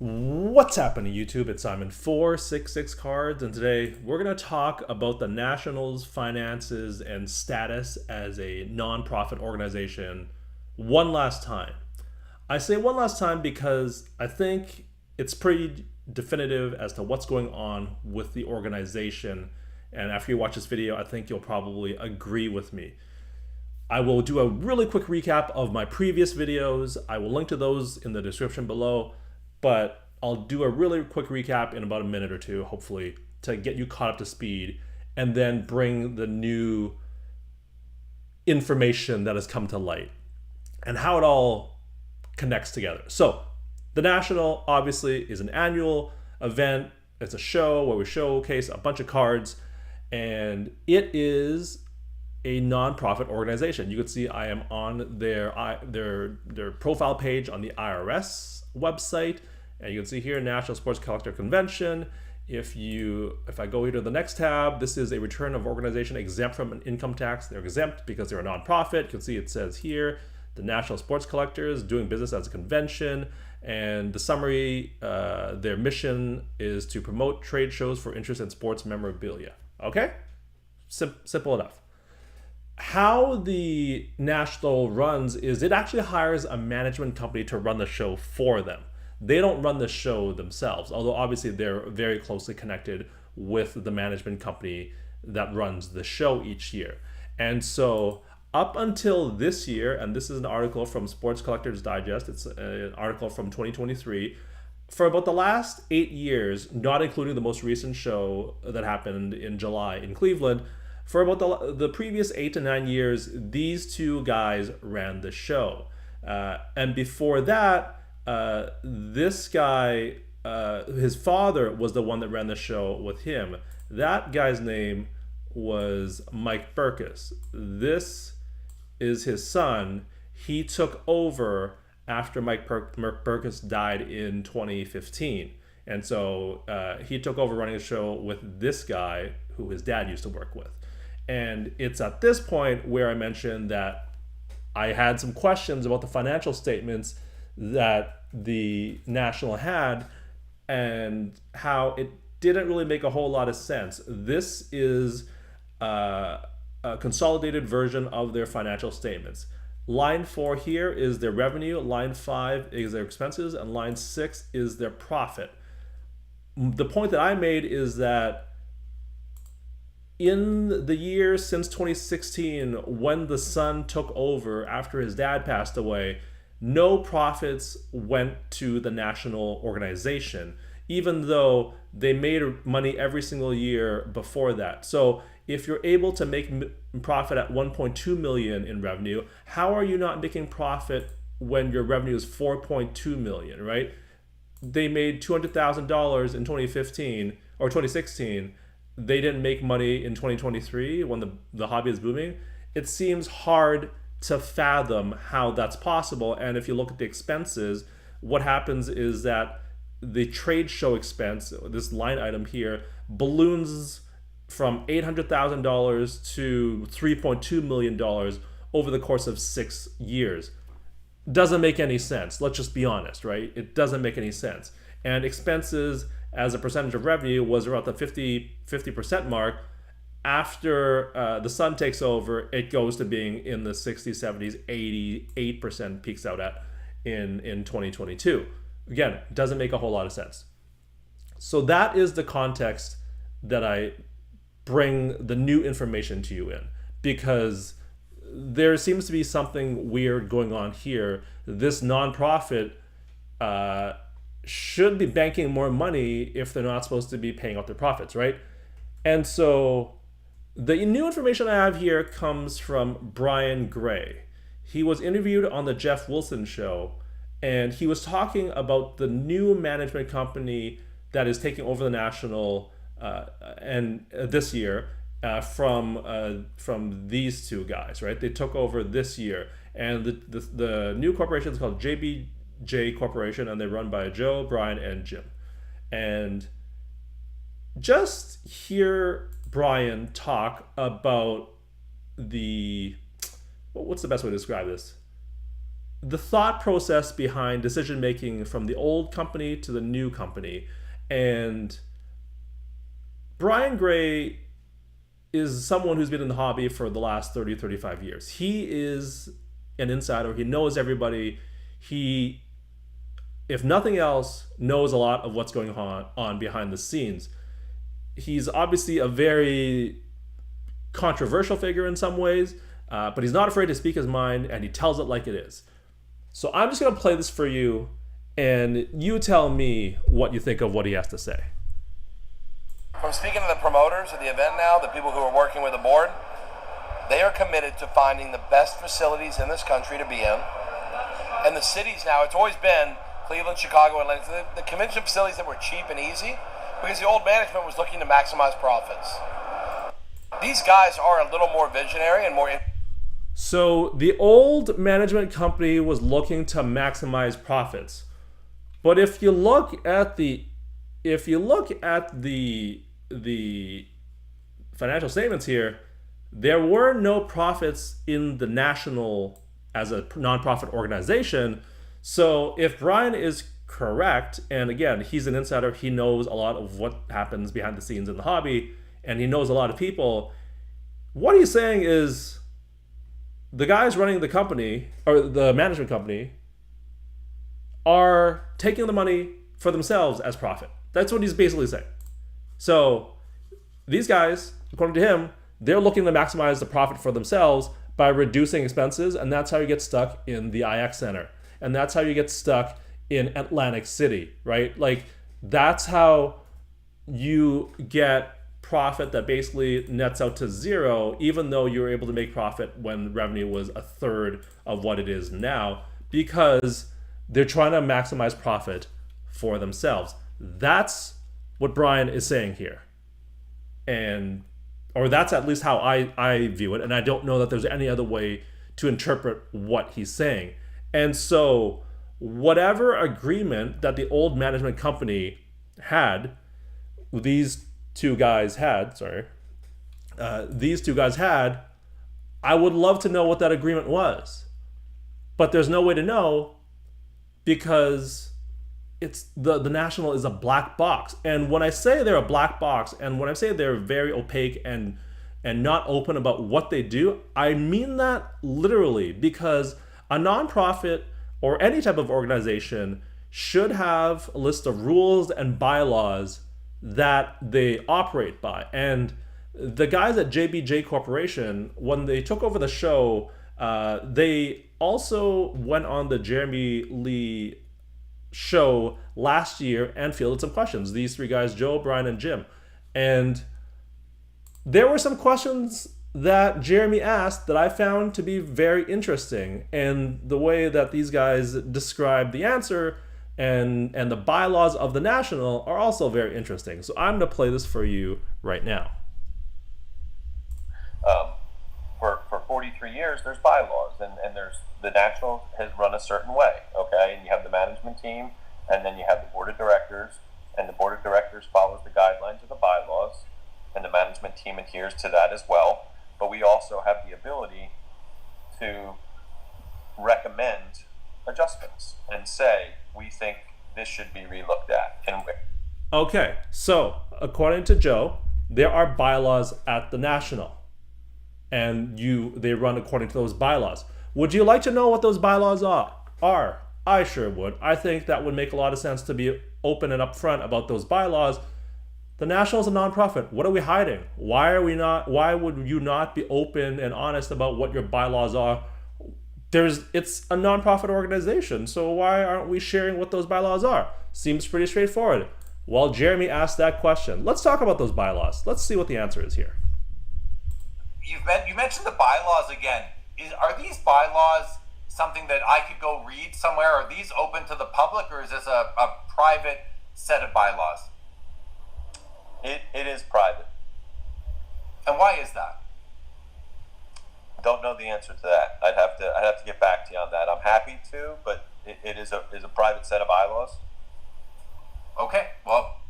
What's happening, YouTube? It's Simon466cards, and today we're going to talk about the Nationals' finances and status as a non-profit organization one last time. I say one last time because I think it's pretty definitive as to what's going on with the organization, and after you watch this video, I think you'll probably agree with me. I will do a really quick recap of my previous videos. I will link to those in the description below. But I'll do a really quick recap in about a minute or two, hopefully, to get you caught up to speed and then bring the new information that has come to light and how it all connects together. So the National obviously is an annual event. It's a show where we showcase a bunch of cards, and it is a non-profit organization. You can see I am on their profile page on the IRS website, and you can see here National Sports Collector Convention. If I go here to the next tab, this is a return of organization exempt from an income tax. They're exempt because they're a nonprofit. You can see it says here the National Sports Collectors doing business as a convention, and the summary, their mission is to promote trade shows for interest in sports memorabilia. Okay, simple enough. How the National runs is it actually hires a management company to run the show for them. They don't run the show themselves, although obviously they're very closely connected with the management company that runs the show each year. And so up until this year, and this is an article from Sports Collectors Digest, it's an article from 2023, for about the last 8 years, not including the most recent show that happened in July in Cleveland, for about the previous 8 to 9 years, these two guys ran the show. And before that, this guy, his father was the one that ran the show with him. That guy's name was Mike Burkus. This is his son. He took over after Mike Burkus died in 2015. And so he took over running the show with this guy who his dad used to work with. And it's at this point where I mentioned that I had some questions about the financial statements that the National had and how it didn't really make a whole lot of sense. This is a consolidated version of their financial statements. Line 4 here is their revenue, line 5 is their expenses, and line 6 is their profit. The point that I made is that in the years since 2016, when the son took over after his dad passed away, no profits went to the National organization, even though they made money every single year before that. So if you're able to make profit at 1.2 million in revenue, how are you not making profit when your revenue is 4.2 million, right? They made $200,000 in 2015 or 2016. They didn't make money in 2023 when the hobby is booming. It seems hard to fathom how that's possible. And if you look at the expenses, what happens is that the trade show expense, this line item here, balloons from $800,000 to $3.2 million over the course of 6 years. Doesn't make any sense. Let's just be honest, right? It doesn't make any sense. And expenses as a percentage of revenue was around the 50% mark. After the son takes over, it goes to being in the 60s, 70s, 88% peaks out at in 2022. Again, doesn't make a whole lot of sense. So that is the context that I bring the new information to you in, because there seems to be something weird going on here. This nonprofit should be banking more money if they're not supposed to be paying out their profits, right? And so the new information I have here comes from Brian Gray. He was interviewed on the Jeff Wilson show, and he was talking about the new management company that is taking over the National and this year from these two guys, right? They took over this year, and the new corporation is called JBJ Corporation, and they're run by Joe, Brian, and Jim. And just hear Brian talk about what's the best way to describe this? the thought process behind decision making from the old company to the new company. And Brian Gray is someone who's been in the hobby for the last 30, 35 years. He is an insider. He knows everybody. He, if nothing else, knows a lot of what's going on behind the scenes. He's obviously a very controversial figure in some ways, but he's not afraid to speak his mind, and he tells it like it is. So I'm just going to play this for you, and you tell me what you think of what he has to say. From speaking to the promoters of the event now, the people who are working with the board, they are committed to finding the best facilities in this country to be in. And the cities now, it's always been Cleveland, Chicago, Atlanta, the convention facilities that were cheap and easy because the old management was looking to maximize profits. These guys are a little more visionary and more... So the old management company was looking to maximize profits. But if you look at the financial statements here, there were no profits in the National as a nonprofit organization. So if Brian is correct, and again, he's an insider, he knows a lot of what happens behind the scenes in the hobby, and he knows a lot of people, what he's saying is the guys running the company, or the management company, are taking the money for themselves as profit. That's what he's basically saying. So these guys, according to him, they're looking to maximize the profit for themselves by reducing expenses, and that's how you get stuck in the IX Center. And that's how you get stuck in Atlantic City, right? Like, that's how you get profit that basically nets out to zero, even though you were able to make profit when revenue was a third of what it is now, because they're trying to maximize profit for themselves. That's what Brian is saying here. Or that's at least how I view it, and I don't know that there's any other way to interpret what he's saying. And so whatever agreement that the old management company had, these two guys had, I would love to know what that agreement was. But there's no way to know because it's the National is a black box. And when I say they're a black box, and when I say they're very opaque and not open about what they do, I mean that literally, because a nonprofit or any type of organization should have a list of rules and bylaws that they operate by. And the guys at JBJ Corporation, when they took over the show, they also went on the Jeremy Lee show last year and fielded some questions. These three guys, Joe, Brian, and Jim. And there were some questions that Jeremy asked that I found to be very interesting. And the way that these guys described the answer and the bylaws of the National are also very interesting. So I'm going to play this for you right now. For 43 years, there's bylaws, and there's the National has run a certain way, okay? And you have the management team, and then you have the board of directors, and the board of directors follows the guidelines of the bylaws, and the management team adheres to that as well. But we also have the ability to recommend adjustments and say, we think this should be relooked at. Okay, so according to Joe, there are bylaws at the National, and they run according to those bylaws. Would you like to know what those bylaws are? I sure would. I think that would make a lot of sense to be open and upfront about those bylaws. The National is a nonprofit. What are we hiding? Why would you not be open and honest about what your bylaws are? It's a nonprofit organization, so why aren't we sharing what those bylaws are? Seems pretty straightforward. Well, Jeremy asked that question. Let's talk about those bylaws. Let's see what the answer is here. You mentioned the bylaws again. Are these bylaws something that I could go read somewhere? Are these open to the public, or is this a private set of bylaws? It is private. And why is that? Don't know the answer to that. I'd have to get back to you on that. I'm happy to, but it is a private set of bylaws. Okay, well.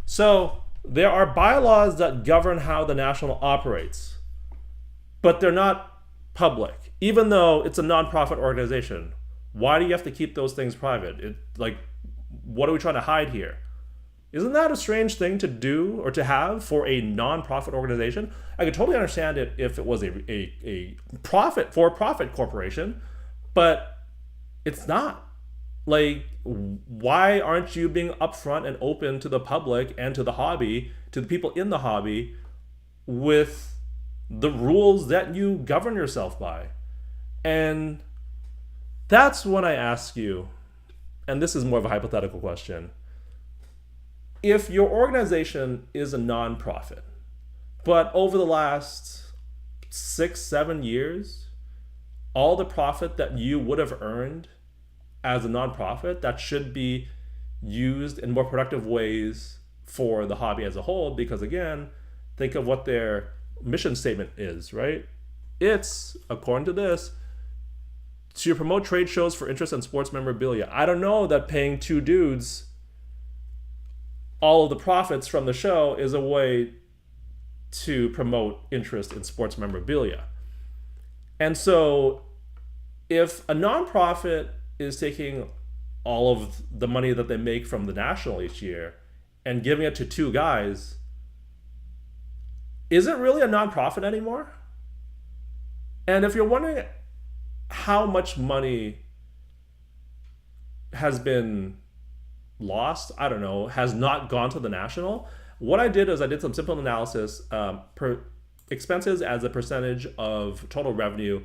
So there are bylaws that govern how the National operates, but they're not public, even though it's a nonprofit organization. Why do you have to keep those things private? Like, what are we trying to hide here? Isn't that a strange thing to do or to have for a non-profit organization? I could totally understand it if it was a for-profit corporation, but it's not. Like, why aren't you being upfront and open to the public and to the hobby, to the people in the hobby, with the rules that you govern yourself by? And that's when I ask you, and this is more of a hypothetical question, if your organization is a nonprofit, but over the last 6-7 years, all the profit that you would have earned as a nonprofit that should be used in more productive ways for the hobby as a whole, because again, think of what their mission statement is, right? It's, according to this, to promote trade shows for interest in sports memorabilia. I don't know that paying two dudes all of the profits from the show is a way to promote interest in sports memorabilia. And so if a nonprofit is taking all of the money that they make from the national each year and giving it to two guys, is it really a nonprofit anymore? And if you're wondering how much money has been lost, I don't know, has not gone to the national, what I did is I did some simple analysis. Per expenses as a percentage of total revenue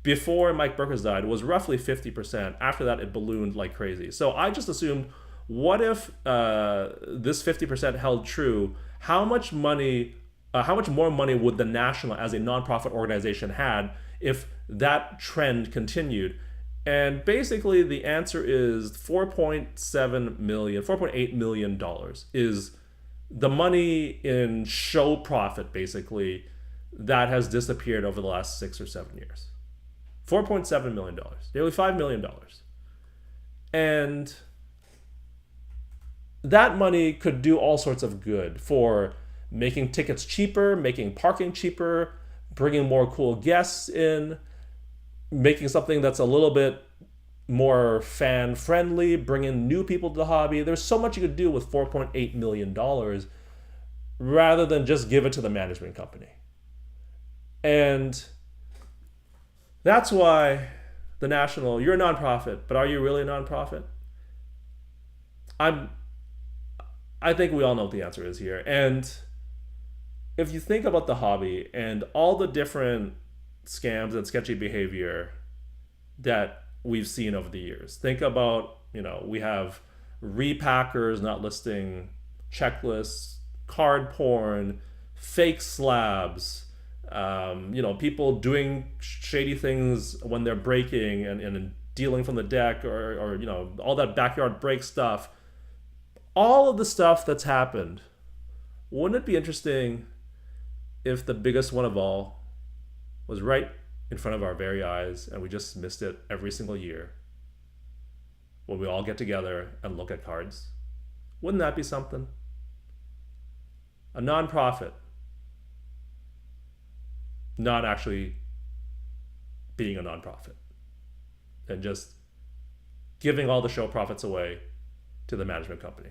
before Mike Burkers died was roughly 50%. After that, it ballooned like crazy. So I just assumed, what if this 50% held true? How much more money would the national as a nonprofit organization had if that trend continued? And basically the answer is $4.8 million is the money in show profit, basically, that has disappeared over the last 6 or 7 years. $4.7 million, nearly $5 million. And that money could do all sorts of good for making tickets cheaper, making parking cheaper, bringing more cool guests in, making something that's a little bit more fan friendly, bringing new people to the hobby. There's so much you could do with $4.8 million rather than just give it to the management company. And that's why the national, you're a nonprofit, but are you really a nonprofit? I think we all know what the answer is here. And if you think about the hobby and all the different scams and sketchy behavior that we've seen over the years, think about, we have repackers not listing checklists, card porn, fake slabs, people doing shady things when they're breaking and dealing from the deck, or all that backyard break stuff. All of the stuff that's happened, wouldn't it be interesting if the biggest one of all was right in front of our very eyes and we just missed it every single year when we all get together and look at cards? Wouldn't that be something? A nonprofit not actually being a nonprofit and just giving all the show profits away to the management company.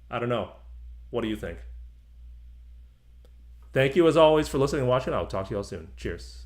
I don't know. What do you think? Thank you as always for listening and watching. I'll talk to you all soon. Cheers.